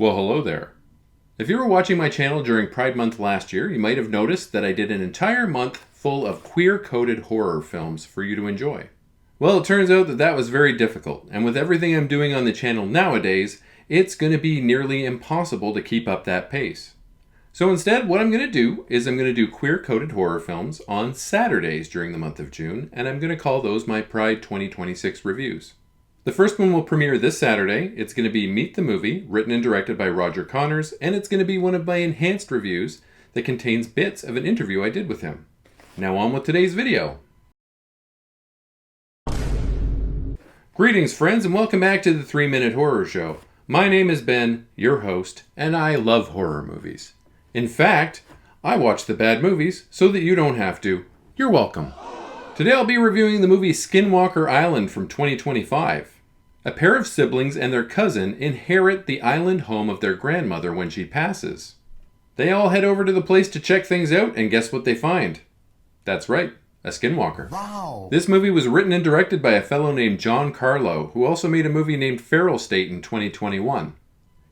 Well, hello there. If you were watching my channel during Pride Month last year, you might have noticed that I did an entire month full of queer-coded horror films for you to enjoy. Well, it turns out that that was very difficult, and with everything I'm doing on the channel nowadays, it's going to be nearly impossible to keep up that pace. So instead, what I'm going to do is I'm going to do queer-coded horror films on Saturdays during the month of June, and I'm going to call those my Pride 2026 reviews. The first one will premiere this Saturday. It's going to be Meet the Movie, written and directed by Roger Connors, and it's going to be one of my enhanced reviews that contains bits of an interview I did with him. Now on with today's video. Greetings friends, and welcome back to the 3-Minute Horror Show. My name is Ben, your host, and I love horror movies. In fact, I watch the bad movies so that you don't have to. You're welcome. Today I'll be reviewing the movie Skinwalker Island from 2025. A pair of siblings and their cousin inherit the island home of their grandmother when she passes. They all head over to the place to check things out, and guess what they find? That's right, a skinwalker. Wow. This movie was written and directed by a fellow named John Carlo, who also made a movie named Feral State in 2021.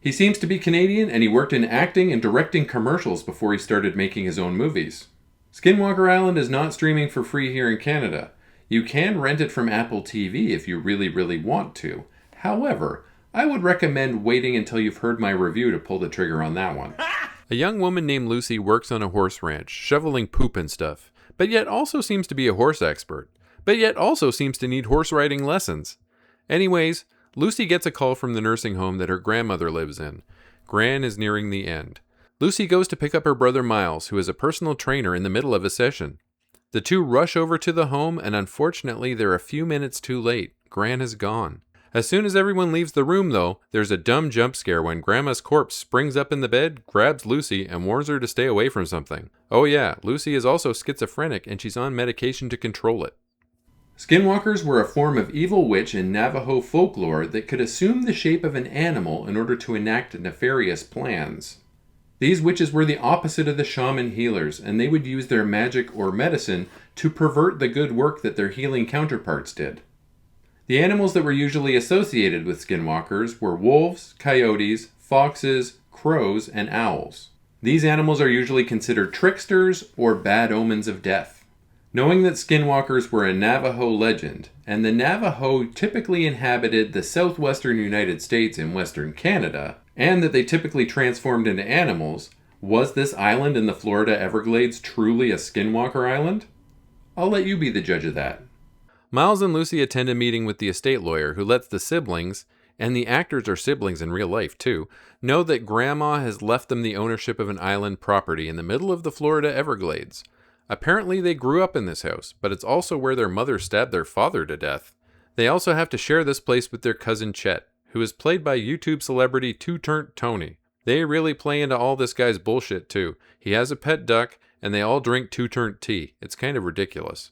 He seems to be Canadian, and he worked in acting and directing commercials before he started making his own movies. Skinwalker Island is not streaming for free here in Canada. You can rent it from Apple TV if you really want to. However, I would recommend waiting until you've heard my review to pull the trigger on that one. A young woman named Lucy works on a horse ranch, shoveling poop and stuff, but yet also seems to be a horse expert, but yet also seems to need horse riding lessons. Anyways, Lucy gets a call from the nursing home that her grandmother lives in. Gran is nearing the end. Lucy goes to pick up her brother Miles, who is a personal trainer, in the middle of a session. The two rush over to the home, and unfortunately they're a few minutes too late. Gran is gone. As soon as everyone leaves the room, though, there's a dumb jump scare when Grandma's corpse springs up in the bed, grabs Lucy, and warns her to stay away from something. Oh yeah, Lucy is also schizophrenic, and she's on medication to control it. Skinwalkers were a form of evil witch in Navajo folklore that could assume the shape of an animal in order to enact nefarious plans. These witches were the opposite of the shaman healers, and they would use their magic or medicine to pervert the good work that their healing counterparts did. The animals that were usually associated with skinwalkers were wolves, coyotes, foxes, crows, and owls. These animals are usually considered tricksters or bad omens of death. Knowing that skinwalkers were a Navajo legend, and the Navajo typically inhabited the southwestern United States and western Canada, and that they typically transformed into animals, was this island in the Florida Everglades truly a skinwalker island? I'll let you be the judge of that. Miles and Lucy attend a meeting with the estate lawyer who lets the siblings, and the actors are siblings in real life too, know that Grandma has left them the ownership of an island property in the middle of the Florida Everglades. Apparently they grew up in this house, but it's also where their mother stabbed their father to death. They also have to share this place with their cousin Chet, who is played by YouTube celebrity Tooturnt Tony. They really play into all this guy's bullshit too. He has a pet duck, and they all drink Tooturnt tea. It's kind of ridiculous.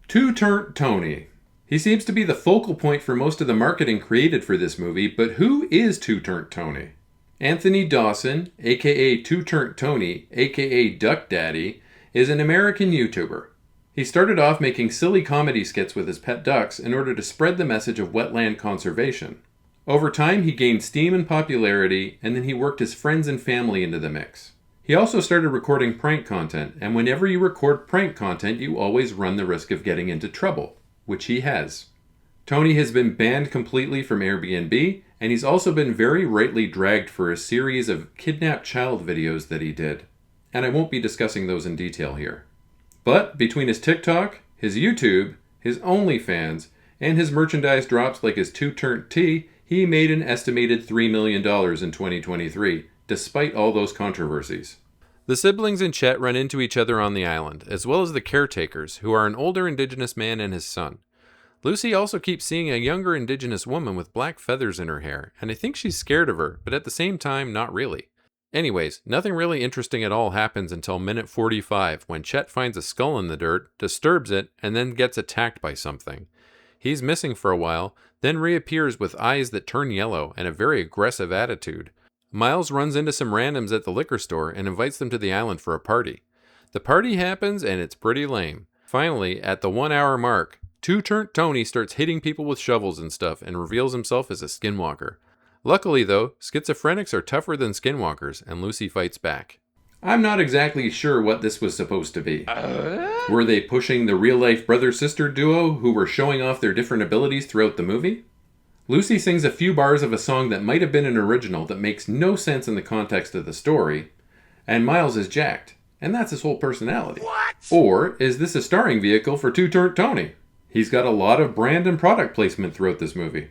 Tooturnt Tony. He seems to be the focal point for most of the marketing created for this movie, but who is Tooturnt Tony? Anthony Dawson, aka Tooturnt Tony, aka Duck Daddy, is an American YouTuber. He started off making silly comedy skits with his pet ducks in order to spread the message of wetland conservation. Over time, he gained steam and popularity, and then he worked his friends and family into the mix. He also started recording prank content, and whenever you record prank content, you always run the risk of getting into trouble, which he has. Tony has been banned completely from Airbnb, and he's also been very rightly dragged for a series of kidnapped child videos that he did. And I won't be discussing those in detail here. But between his TikTok, his YouTube, his OnlyFans, and his merchandise drops like his Tooturnt tea, he made an estimated $3 million in 2023, despite all those controversies. The siblings and Chet run into each other on the island, as well as the caretakers, who are an older indigenous man and his son. Lucy also keeps seeing a younger indigenous woman with black feathers in her hair, and I think she's scared of her, but at the same time, not really. Anyways, nothing really interesting at all happens until minute 45, when Chet finds a skull in the dirt, disturbs it, and then gets attacked by something. He's missing for a while, then reappears with eyes that turn yellow and a very aggressive attitude. Miles runs into some randoms at the liquor store and invites them to the island for a party. The party happens and it's pretty lame. Finally, at the 1 hour mark, Tooturnt Tony starts hitting people with shovels and stuff and reveals himself as a skinwalker. Luckily, though, schizophrenics are tougher than skinwalkers, and Lucy fights back. I'm not exactly sure what this was supposed to be. Were they pushing the real-life brother-sister duo who were showing off their different abilities throughout the movie? Lucy sings a few bars of a song that might have been an original that makes no sense in the context of the story, and Miles is jacked, and that's his whole personality. What? Or is this a starring vehicle for Tooturnt Tony? He's got a lot of brand and product placement throughout this movie.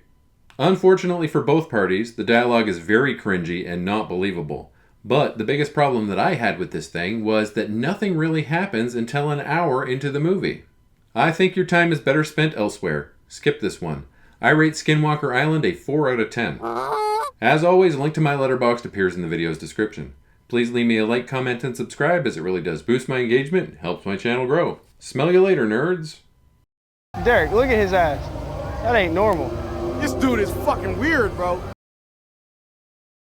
Unfortunately for both parties, the dialogue is very cringy and not believable. But the biggest problem that I had with this thing was that nothing really happens until an hour into the movie. I think your time is better spent elsewhere. Skip this one. I rate Skinwalker Island a 4 out of 10. As always, a link to my Letterboxd appears in the video's description. Please leave me a like, comment, and subscribe, as it really does boost my engagement and helps my channel grow. Smell you later, nerds. Derek, look at his ass. That ain't normal. This dude is fucking weird, bro.